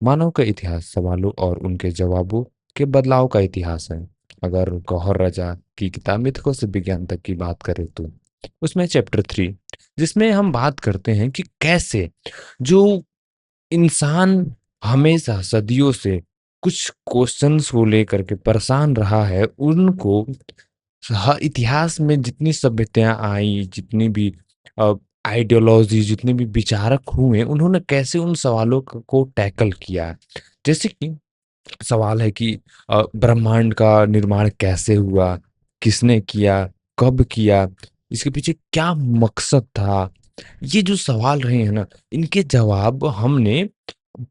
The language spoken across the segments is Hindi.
मानव का इतिहास सवालों और उनके जवाबों के बदलाव का इतिहास है। अगर गौहर रजा की किताब मिथकों से विज्ञान तक की बात करें तो उसमें चैप्टर 3, जिसमें हम बात करते हैं कि कैसे जो इंसान हमेशा सदियों से कुछ क्वेश्चंस को लेकर के परेशान रहा है, उनको इतिहास में जितनी सभ्यताएं आई, जितनी भी आइडियोलॉजी, जितने भी विचारक हुए, उन्होंने कैसे उन सवालों को टैकल किया। जैसे कि सवाल है कि ब्रह्मांड का निर्माण कैसे हुआ, किसने किया, कब किया, इसके पीछे क्या मकसद था। ये जो सवाल रहे हैं ना, इनके जवाब हमने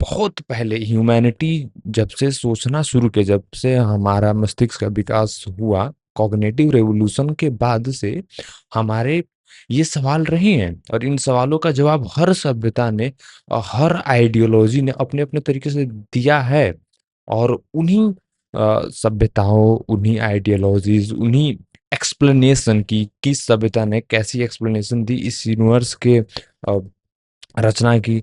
बहुत पहले ह्यूमैनिटी जब से सोचना शुरू किया, जब से हमारा मस्तिष्क का विकास हुआ, कॉग्निटिव रेवोल्यूशन के बाद से हमारे ये सवाल रहे हैं। और इन सवालों का जवाब हर सभ्यता ने हर आइडियोलॉजी ने अपने अपने तरीके से दिया है। और उन्हीं सभ्यताओं, उन्हीं आइडियोलॉजीज, उन्हीं एक्सप्लेनेशन की किस सभ्यता ने कैसी एक्सप्लेनेशन दी इस यूनिवर्स के रचना की,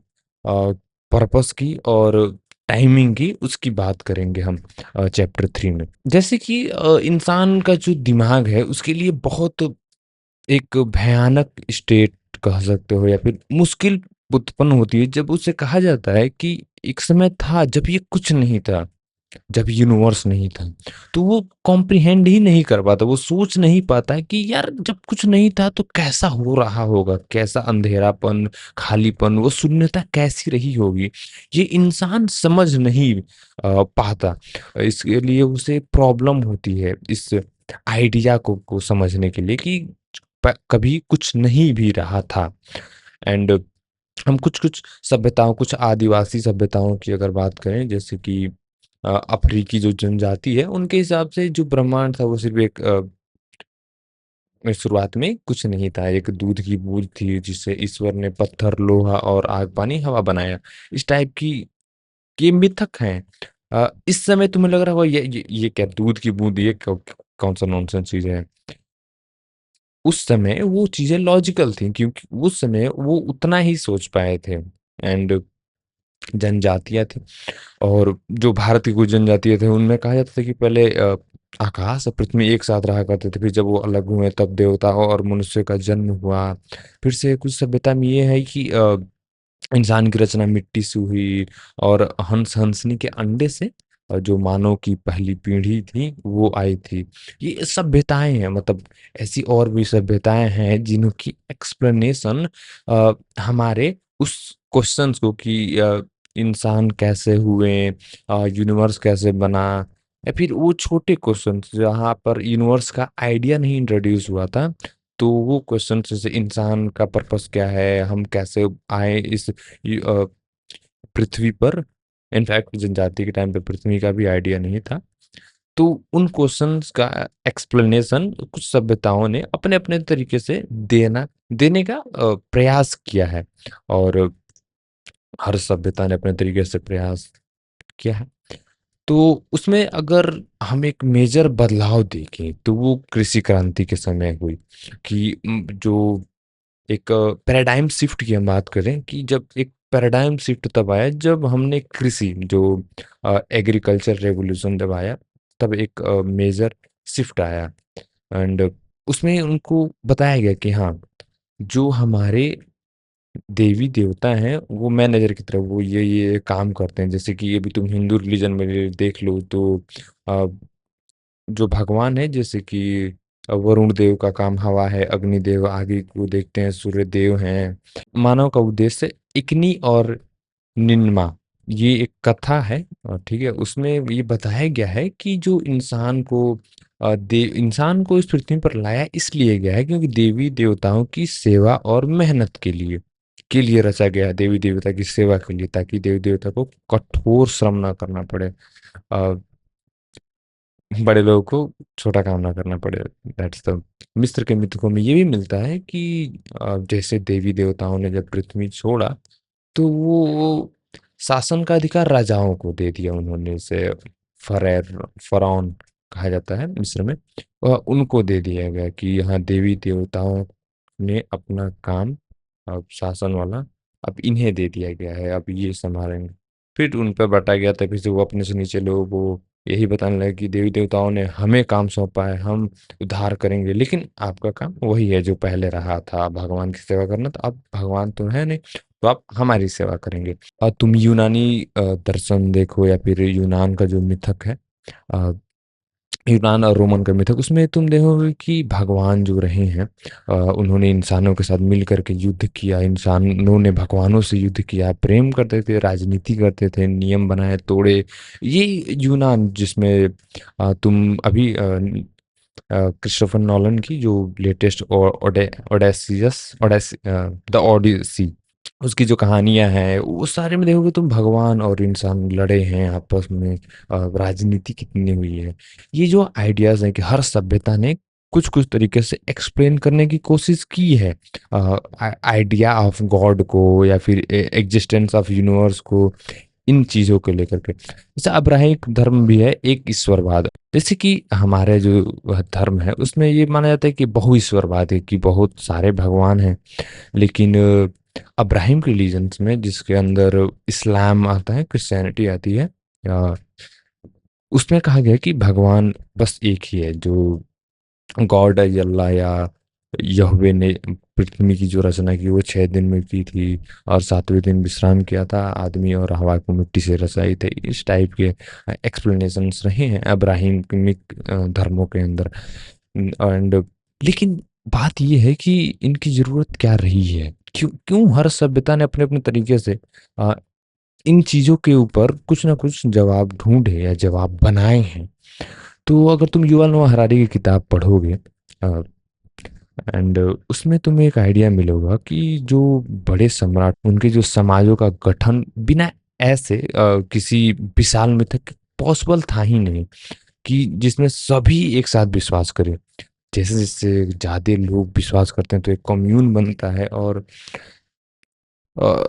पर्पस की और टाइमिंग की, उसकी बात करेंगे हम चैप्टर 3 में। जैसे कि इंसान का जो दिमाग है उसके लिए बहुत एक भयानक स्टेट कह सकते हो, या फिर मुश्किल उत्पन्न होती है जब उसे कहा जाता है कि एक समय था जब ये कुछ नहीं था, जब यूनिवर्स नहीं था। तो वो कॉम्प्रिहेंड ही नहीं कर पाता, वो सोच नहीं पाता कि यार जब कुछ नहीं था तो कैसा हो रहा होगा, कैसा अंधेरापन, खालीपन, वो शून्यता कैसी रही होगी। ये इंसान समझ नहीं पाता। इसके लिए उसे प्रॉब्लम होती है इस आइडिया को समझने के लिए कि कभी कुछ नहीं भी रहा था। एंड हम कुछ कुछ सभ्यताओं, कुछ आदिवासी सभ्यताओं की अगर बात करें, जैसे कि अफ्रीकी जो जनजाति है, उनके हिसाब से जो ब्रह्मांड था वो सिर्फ एक शुरुआत में कुछ नहीं था, एक दूध की बूंद थी जिससे ईश्वर ने पत्थर, लोहा और आग, पानी, हवा बनाया। इस टाइप की ये मिथक हैं। इस समय तुम्हें लग रहा होगा ये क्या दूध की बूंद, ये कौन सा नॉनसेंस चीज है। उस समय वो चीजें लॉजिकल थी क्योंकि उस समय वो उतना ही सोच पाए थे। एंड जनजातियां थी, और जो भारत की कुछ जनजातियां थे उनमें कहा जाता था कि पहले आकाश और पृथ्वी एक साथ रहा करते थे, फिर जब वो अलग हुए तब देवताओं और मनुष्य का जन्म हुआ। फिर से कुछ सभ्यता में ये है कि इंसान की रचना मिट्टी से हुई, और हंसनी के अंडे से जो मानव की पहली पीढ़ी थी वो आई थी। ये सभ्यताएं हैं, मतलब ऐसी और भी सभ्यताएं हैं जिनकी एक्सप्लेनेशन हमारे उस क्वेश्चंस को कि इंसान कैसे हुए, यूनिवर्स कैसे बना, या फिर वो छोटे क्वेश्चन जहाँ पर यूनिवर्स का आइडिया नहीं इंट्रोड्यूस हुआ था, तो वो क्वेश्चन जैसे इंसान का पर्पस क्या है, हम कैसे आए इस पृथ्वी पर। इनफैक्ट जनजाति के टाइम पे पृथ्वी का भी आइडिया नहीं था। तो उन क्वेश्चंस का एक्सप्लेनेशन कुछ सभ्यताओं ने अपने अपने तरीके से देने का प्रयास किया है। और हर सभ्यता ने अपने तरीके से प्रयास किया है। तो उसमें अगर हम एक मेजर बदलाव देखें तो वो कृषि क्रांति के समय हुई, कि जो एक पैराडाइम शिफ्ट की हम बात करें, कि जब एक पैराडाइम शिफ्ट तब आया जब हमने कृषि जो एग्रीकल्चर रेवोल्यूशन जब आया, तब एक मेजर शिफ्ट आया। एंड उसमें उनको बताया गया कि हाँ, जो हमारे देवी देवता हैं वो मैं नजर की तरफ वो ये काम करते हैं। जैसे कि ये भी तुम हिंदू रिलीजन में देख लो तो अ, जो भगवान है, जैसे कि वरुण देव का काम हवा है, अग्निदेव आगे को देखते हैं, सूर्य देव हैं। मानव का उद्देश्य इकनी और निन्मा, ये एक कथा है। ठीक है, उसमें ये बताया गया है कि जो इंसान को इंसान को इस पृथ्वी पर लाया इसलिए गया है क्योंकि देवी देवताओं की सेवा और मेहनत के लिए रचा गया है, देवी देवता की सेवा के लिए, ताकि देवी देवता को कठोर श्रम ना करना पड़े, अ, बड़े लोगों को छोटा काम ना करना पड़े। दैट्स द मिस्र के मिथकों में ये भी मिलता है कि जैसे देवी देवताओं ने जब पृथ्वी छोड़ा तो वो शासन का अधिकार राजाओं को दे दिया उन्होंने, इसे फरेर फरौन कहा जाता है मिस्र में। वह उनको दे दिया गया कि यहाँ देवी देवताओं ने अपना काम, अब शासन वाला अब इन्हें दे दिया गया है, अब ये संभालेंगे। फिर उन पे बँटा गया, तभी से वो अपने से नीचे लोग वो यही बताने लगे कि देवी-देवताओं ने हमें काम सौंपा है, हम उद्धार करेंगे। लेकिन आपका काम वही है जो पहले रहा था, भगवान की सेवा करना। तो अब भगवान तो है नहीं, तो आप हमारी सेवा करेंगे। तुम यूनानी दर्शन देखो या फिर यूनान का जो मिथक है, अ, यूनान और रोमन का मिथक, उसमें तुम देखोगे कि भगवान जो रहे हैं, उन्होंने इंसानों के साथ मिल करके युद्ध किया, इंसानों ने भगवानों से युद्ध किया, प्रेम करते थे, राजनीति करते थे, नियम बनाए तोड़े। ये यूनान जिसमें तुम अभी क्रिस्टोफर नॉलन की जो लेटेस्ट द ओडिसी, उसकी जो कहानियां हैं वो सारे में देखोगे तुम, भगवान और इंसान लड़े हैं आपस में, राजनीति कितनी हुई है। ये जो आइडियाज हैं कि हर सभ्यता ने कुछ कुछ तरीके से एक्सप्लेन करने की कोशिश की है आइडिया ऑफ गॉड को या फिर एग्जिस्टेंस ऑफ यूनिवर्स को, इन चीज़ों को लेकर के। जैसे अब्राहिक धर्म भी है एक ईश्वरवाद, जैसे कि हमारे जो वह धर्म है उसमें ये माना जाता है कि बहुईश्वरवाद है, कि बहुत सारे भगवान हैं। लेकिन अब्राहिम रिलीजन्स में जिसके अंदर इस्लाम आता है, क्रिश्चियनिटी आती है, या उसमें कहा गया है कि भगवान बस एक ही है, जो गॉड है, अल्लाह या यहोवे ने पृथ्वी की जो रचना की वो 6 दिन में की थी, और 7वें दिन विश्राम किया था, आदमी और हवा को मिट्टी से रचाई थे। इस टाइप के एक्सप्लेनेशंस रहे हैं अब्राहिमिक धर्मों के अंदर। एंड लेकिन बात ये है कि इनकी ज़रूरत क्या रही है? क्यों क्यों हर सभ्यता ने अपने-अपने तरीके से अ, इन चीज़ों के ऊपर कुछ ना कुछ जवाब ढूँढे या जवाब बनाए हैं। तो अगर तुम युval नोआ हरारी की किताब पढ़ोगे, अ, एंड उसमें तुम्हें एक आइडिया मिलेगा कि जो बड़े सम्राट, उनके जो समाजों का गठन बिना ऐसे किसी विशाल मिथक पॉसिबल था ही नहीं, कि जिसमें सभी एक साथ विश्वास करें। जैसे-जैसे ज़्यादा लोग विश्वास करते हैं तो एक कम्यून बनता है, और अ,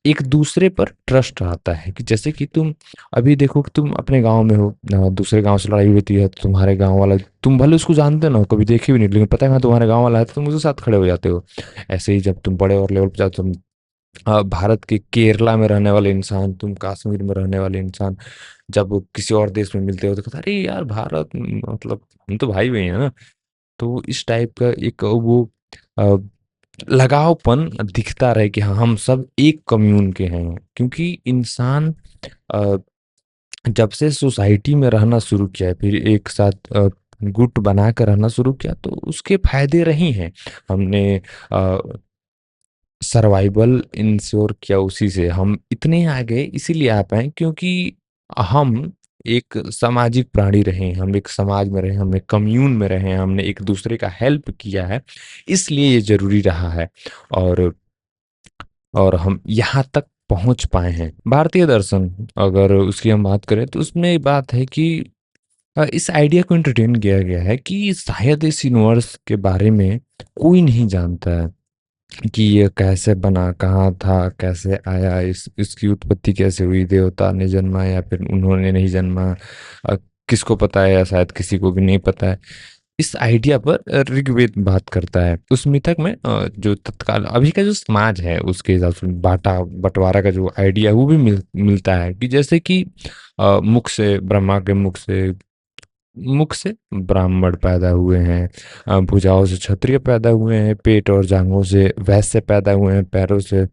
एक दूसरे पर ट्रस्ट आता है, कि जैसे कि तुम अभी देखो कि तुम अपने गाँव में हो, दूसरे गाँव से लड़ाई होती है तो तुम्हारे गाँव वाला, तुम भले उसको जानते ना हो, कभी देखे भी नहीं, लेकिन पता है हाँ तुम्हारे गाँव वाला है, तो तुम उसके साथ खड़े हो जाते हो। ऐसे ही जब तुम बड़े और लेवल पे जाते हो, तुम भारत के केरला में रहने वाले इंसान, तुम कश्मीर में रहने वाले इंसान, जब वो किसी और देश में मिलते हो तो कहते हैं, अरे यार भारत, मतलब हम तो भाई बहन है ना। तो इस टाइप का एक वो अ, लगावपन दिखता रहे कि हाँ हम सब एक कम्यून के हैं, क्योंकि इंसान अ, जब से सोसाइटी में रहना शुरू किया है, फिर एक साथ गुट बना कर रहना शुरू किया, तो उसके फायदे रहे हैं। हमने सर्वाइवल इंश्योर किया, उसी से हम इतने आगे इसीलिए आ पाए क्योंकि हम एक सामाजिक प्राणी रहे, हम एक समाज में रहे, हम एक कम्यून में रहे, हमने एक दूसरे का हेल्प किया है, इसलिए ये जरूरी रहा है। और हम यहाँ तक पहुँच पाए हैं। भारतीय दर्शन अगर उसकी हम बात करें तो उसमें ये बात है कि इस आइडिया को एंटरटेन किया गया है कि शायद इस यूनिवर्स के बारे में कोई नहीं जानता है, कि ये कैसे बना, कहाँ था, कैसे आया, इसकी उत्पत्ति कैसे हुई, देवता ने जन्मा या फिर उन्होंने नहीं जन्मा, अ, किसको पता है, या शायद किसी को भी नहीं पता है। इस आइडिया पर ऋग्वेद बात करता है। उस मिथक में जो तत्काल अभी का जो समाज है उसके हिसाब से बाटा बंटवारा का जो आइडिया वो भी मिलता है, कि जैसे कि मुख से ब्रह्मा के मुख से ब्राह्मण पैदा हुए हैं, भुजाओं से क्षत्रिय पैदा हुए हैं, पेट और जांघों से वैश्य पैदा हुए हैं, पैरों से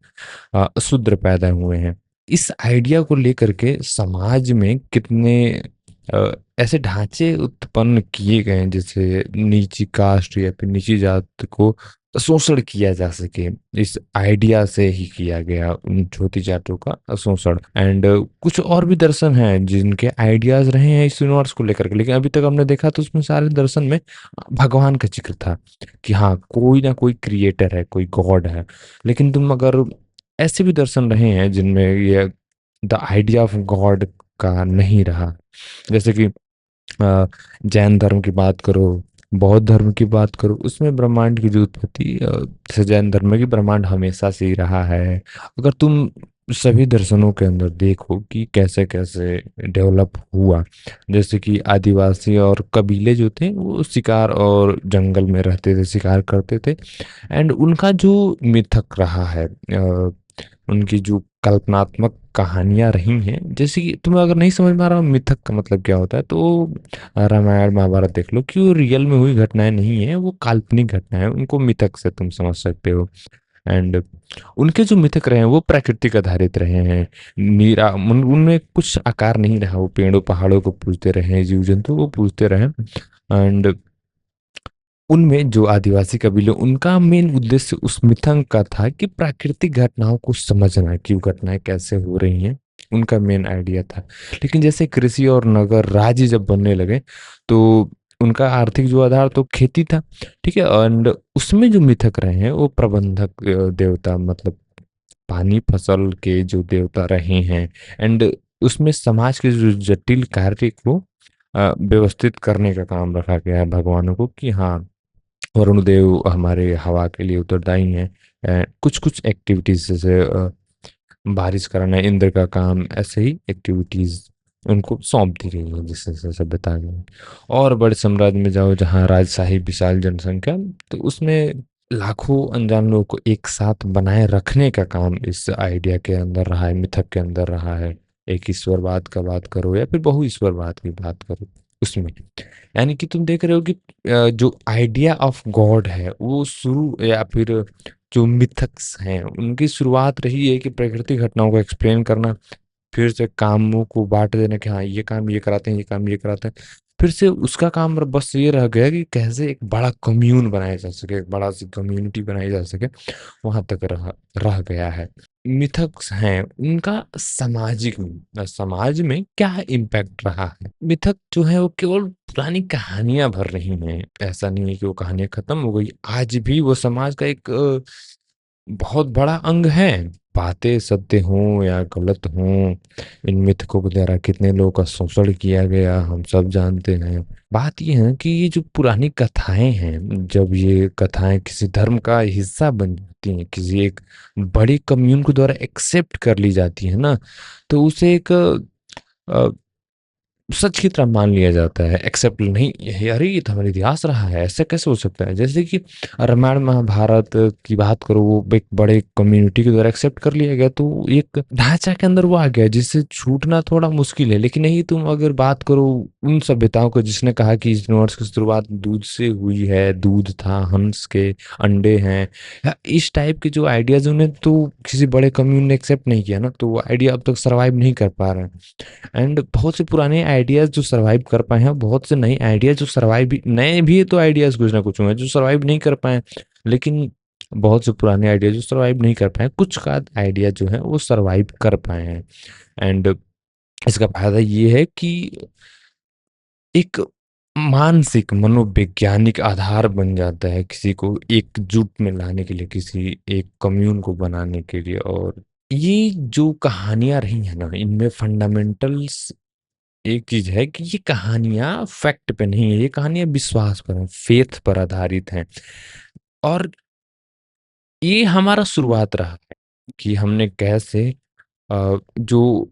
शूद्र पैदा हुए हैं। इस आइडिया को लेकर के समाज में कितने ऐसे ढांचे उत्पन्न किए गए हैं, जैसे नीची कास्ट या फिर नीची जात को शोषण किया जा सके, इस आइडिया से ही किया गया उन छोटी जातों का शोषण। एंड कुछ और भी दर्शन हैं जिनके आइडियाज रहे हैं इस यूनिवर्स को लेकर के, लेकिन अभी तक हमने देखा तो उसमें सारे दर्शन में भगवान का जिक्र था, कि हाँ कोई ना कोई क्रिएटर है, कोई गॉड है। लेकिन तुम अगर ऐसे भी दर्शन रहे हैं जिनमें ये द आइडिया ऑफ गॉड का नहीं रहा, जैसे कि जैन धर्म की बात करो, बौद्ध धर्म की बात करो, उसमें ब्रह्मांड की जो उत्पत्ति, जैसे जैन धर्म में कि ब्रह्मांड हमेशा से ही रहा है। अगर तुम सभी दर्शनों के अंदर देखो कि कैसे कैसे डेवलप हुआ, जैसे कि आदिवासी और कबीले जो थे वो शिकार और जंगल में रहते थे, शिकार करते थे, एंड उनका जो मिथक रहा है, उनकी जो कल्पनात्मक कहानियाँ रही हैं। जैसे कि तुम्हें अगर नहीं समझ में आ रहा हो मिथक का मतलब क्या होता है, तो रामायण महाभारत देख लो कि वो रियल में हुई घटनाएँ नहीं हैं, वो काल्पनिक घटनाएँ हैं, उनको मिथक से तुम समझ सकते हो। एंड उनके जो मिथक रहे हैं वो प्राकृतिक आधारित रहे हैं। उनमें कुछ आकार नहीं रहा, वो पेड़ों पहाड़ों को पूजते रहे, जीव जंतु को पूजते रहे। एंड उनमें जो आदिवासी कबीले, उनका मेन उद्देश्य उस मिथक का था कि प्राकृतिक घटनाओं को समझना कि वो घटनाएं कैसे हो रही हैं, उनका मेन आइडिया था। लेकिन जैसे कृषि और नगर राज्य जब बनने लगे, तो उनका आर्थिक जो आधार तो खेती था, ठीक है। एंड उसमें जो मिथक रहे हैं वो प्रबंधक देवता, मतलब पानी फसल के जो देवता रहे हैं। एंड उसमें समाज के जो जटिल कार्य को व्यवस्थित करने का काम रखा गया है भगवानों को, कि हाँ वरुण देव हमारे हवा के लिए उत्तरदायी हैं। कुछ कुछ एक्टिविटीज जैसे बारिश कराना इंद्र का काम, ऐसे ही एक्टिविटीज उनको सौंप दी गई है जिससे से सभ्यता में। और बड़े साम्राज्य में जाओ जहाँ राजशाही विशाल जनसंख्या, तो उसमें लाखों अनजान लोगों को एक साथ बनाए रखने का काम इस आइडिया के अंदर रहा है, मिथक के अंदर रहा है। एक ईश्वरवाद का बात करो या फिर बहु ईश्वरवाद की बात करो, उसमें यानी कि तुम देख रहे हो कि जो आइडिया ऑफ गॉड है वो शुरू, या फिर जो मिथक्स हैं उनकी शुरुआत रही है कि प्रकृति घटनाओं को एक्सप्लेन करना, फिर से कामों को बांट देना कि हाँ ये काम ये कराते हैं, ये काम ये कराते हैं। फिर से उसका काम बस ये रह गया कि कैसे एक बड़ा कम्यून बनाया जा सके, एक बड़ा सी कम्युनिटी बनाई जा सके, वहां तक रह रह गया है। मिथक्स हैं उनका समाज में क्या इम्पैक्ट रहा है। मिथक जो है वो केवल पुरानी कहानियां भर रही हैं, ऐसा नहीं है कि वो कहानियां खत्म हो गई, आज भी वो समाज का एक बहुत बड़ा अंग है। बातें सत्य हों या गलत हों, इन मिथकों के द्वारा कितने लोगों का शोषण किया गया हम सब जानते हैं। बात ये है कि ये जो पुरानी कथाएं हैं, जब ये कथाएं किसी धर्म का हिस्सा बन जाती हैं, किसी एक बड़ी कम्यून के द्वारा एक्सेप्ट कर ली जाती है ना, तो उसे एक सच की तरह मान लिया जाता है, एक्सेप्ट नहीं, ये अरे ये तो हमारा इतिहास रहा है, ऐसे कैसे हो सकता है। जैसे कि रामायण महाभारत की बात करो, वो एक बड़े कम्युनिटी के द्वारा एक्सेप्ट कर लिया गया, तो एक ढांचा के अंदर वो आ गया जिससे छूटना थोड़ा मुश्किल है। लेकिन नहीं, तुम अगर बात करो उन सभ्यताओं को जिसने कहा कि इस यूनिवर्स की शुरुआत दूध से हुई है, दूध था, हंस के अंडे हैं, या इस टाइप के जो आइडियाज, उन्हें तो किसी बड़े कम्यून ने एक्सेप्ट नहीं किया ना, तो वो आइडिया अब तक सर्वाइव नहीं कर पा रहे हैं। एंड बहुत से पुराने आइडियाज जो सरवाइव कर पाए हैं, बहुत से नए आइडियाज जो सरवाइव भी, नए भी तो आइडियाज कुछ ना कुछ हुए हैं जो सरवाइव नहीं कर पाए, लेकिन बहुत से पुराने आइडिया जो सरवाइव नहीं कर पाए, कुछ का आइडिया जो है वो सरवाइव कर पाए हैं। एंड इसका फायदा ये है कि एक मानसिक मनोवैज्ञानिक आधार बन जाता है किसी को एकजुट में लाने के लिए, किसी एक कम्यून को बनाने के लिए। और ये जो कहानियां रही है ना, इनमें फंडामेंटल्स एक चीज है कि ये कहानियां फैक्ट पे नहीं है, ये कहानियां विश्वास पर हैं, फेथ पर आधारित हैं। और ये हमारा शुरुआत रहा है कि हमने कैसे जो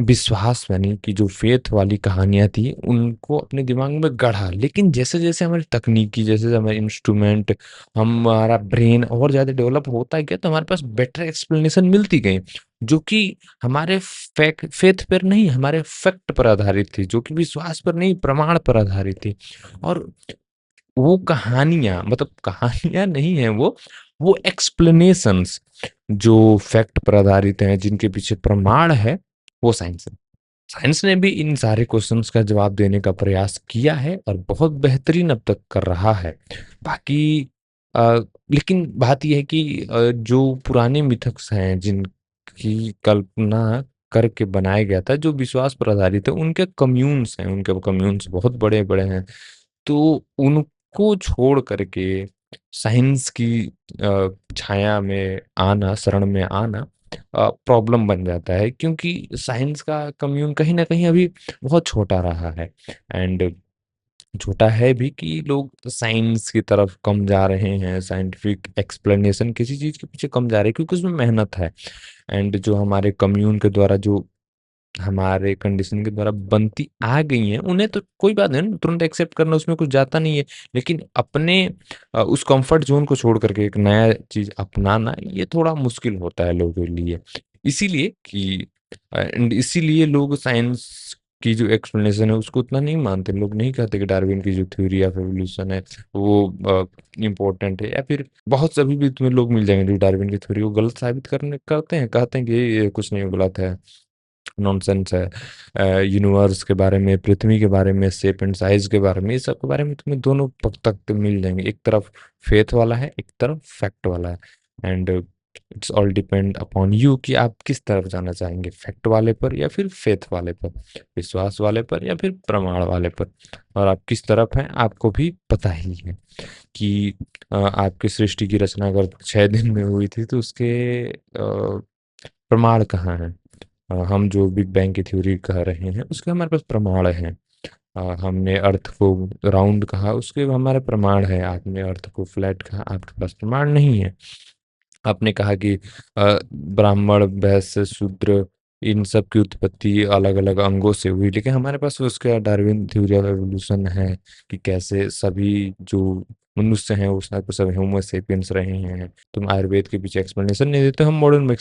विश्वास यानी कि जो फेथ वाली कहानियां थी उनको अपने दिमाग में गढ़ा। लेकिन जैसे जैसे हमारी तकनीकी, जैसे जैसे हमारे इंस्ट्रूमेंट, हमारा ब्रेन और ज्यादा डेवलप होता गया, तो हमारे पास बेटर एक्सप्लेनेशन मिलती गई, जो कि हमारे फेथ पर नहीं, हमारे फैक्ट पर आधारित थी, जो कि विश्वास पर नहीं, प्रमाण पर आधारित थी। और वो कहानियां, मतलब कहानियां नहीं है वो एक्सप्लेनेशंस जो फैक्ट पर आधारित हैं, जिनके पीछे प्रमाण है, वो साइंस है। साइंस ने भी इन सारे क्वेश्चंस का जवाब देने का प्रयास किया है और बहुत बेहतरीन अब तक कर रहा है। बाकी अ, लेकिन बात यह है कि जो पुराने मिथक्स हैं जिनकी कल्पना करके बनाया गया था, जो विश्वास पर आधारित है, उनके कम्यून्स हैं, उनके कम्यून्स बहुत बड़े बड़े हैं। तो उनको छोड़ करके साइंस की छाया में आना, शरण में आना प्रॉब्लम बन जाता है, क्योंकि साइंस का कम्यून कहीं ना कहीं अभी बहुत छोटा रहा है। एंड छोटा है भी कि लोग साइंस की तरफ कम जा रहे हैं, साइंटिफिक एक्सप्लेनेशन किसी चीज के पीछे कम जा रहे हैं, क्योंकि उसमें मेहनत है। एंड जो हमारे कम्यून के द्वारा, जो हमारे कंडीशनिंग के द्वारा बनती आ गई हैं, उन्हें तो कोई बात नहीं ना, तुरंत एक्सेप्ट करना, उसमें कुछ जाता नहीं है। लेकिन अपने उस कंफर्ट जोन को छोड़ करके एक नया चीज अपनाना, ये थोड़ा मुश्किल होता है लोगों के लिए। इसीलिए कि एंड इसीलिए लोग साइंस की जो एक्सप्लेनेशन है उसको उतना नहीं मानते। लोग नहीं कहते कि डार्विन की जो थ्योरी ऑफ एवोल्यूशन है वो इम्पोर्टेंट है, या फिर बहुत से अभी भी तुम्हें लोग मिल जाएंगे जो डार्विन की थ्योरी को गलत साबित करने करते हैं, कहते हैं कि ये कुछ नहीं गलत है, नॉनसेंस है। यूनिवर्स के बारे में, पृथ्वी के बारे में, शेप एंड साइज के बारे में, ये सब के बारे में तुम्हें दोनों तक मिल जाएंगे। एक तरफ फेथ वाला है, एक तरफ फैक्ट वाला है। And it's all depend upon you कि आप किस तरफ जाना चाहेंगे, फैक्ट वाले पर या फिर फेथ वाले पर, विश्वास वाले पर या फिर प्रमाण वाले पर। और आप किस तरफ हैं आपको भी पता ही है कि आपकी सृष्टि की रचना अगर 6 दिन में हुई थी तो उसके प्रमाण कहाँ हैं। हम जो बिग बैंग की थ्योरी कह रहे हैं उसके हमारे पास प्रमाण हैं। हमने अर्थ को राउंड कहा, उसके हमारे प्रमाण है। आपने अर्थ को फ्लैट कहा, आपके पास प्रमाण नहीं है। आपने कहा कि ब्राह्मण, वैश्य, शूद्र, इन सब की उत्पत्ति अलग अलग अंगों से हुई, लेकिन हमारे पास उसका डार्विन थ्योरी ऑफ एवोल्यूशन है कि कैसे सभी जो मनुष्य हैं वो सब सब होमो सेपियंस रहे हैं। तुम आयुर्वेद के पीछे एक्सप्लेनेशन नहीं देते, हम मॉडर्न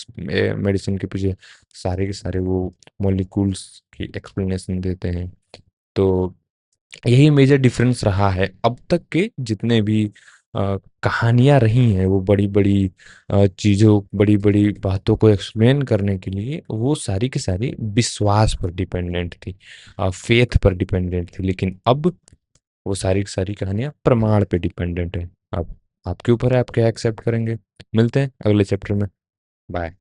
मेडिसिन के पीछे सारे के सारे वो मॉलिक्यूल्स की एक्सप्लेनेशन देते हैं। तो यही मेजर डिफरेंस रहा है अब तक के जितने भी कहानियां रही हैं। वो बड़ी बड़ी चीजों, बड़ी बड़ी बातों को एक्सप्लेन करने के लिए वो सारी की सारी विश्वास पर डिपेंडेंट थी, फेथ पर डिपेंडेंट थी। लेकिन अब वो सारी की सारी कहानियां प्रमाण पे डिपेंडेंट है। अब आपके ऊपर है, आप क्या एक्सेप्ट करेंगे। मिलते हैं अगले चैप्टर में। बाय।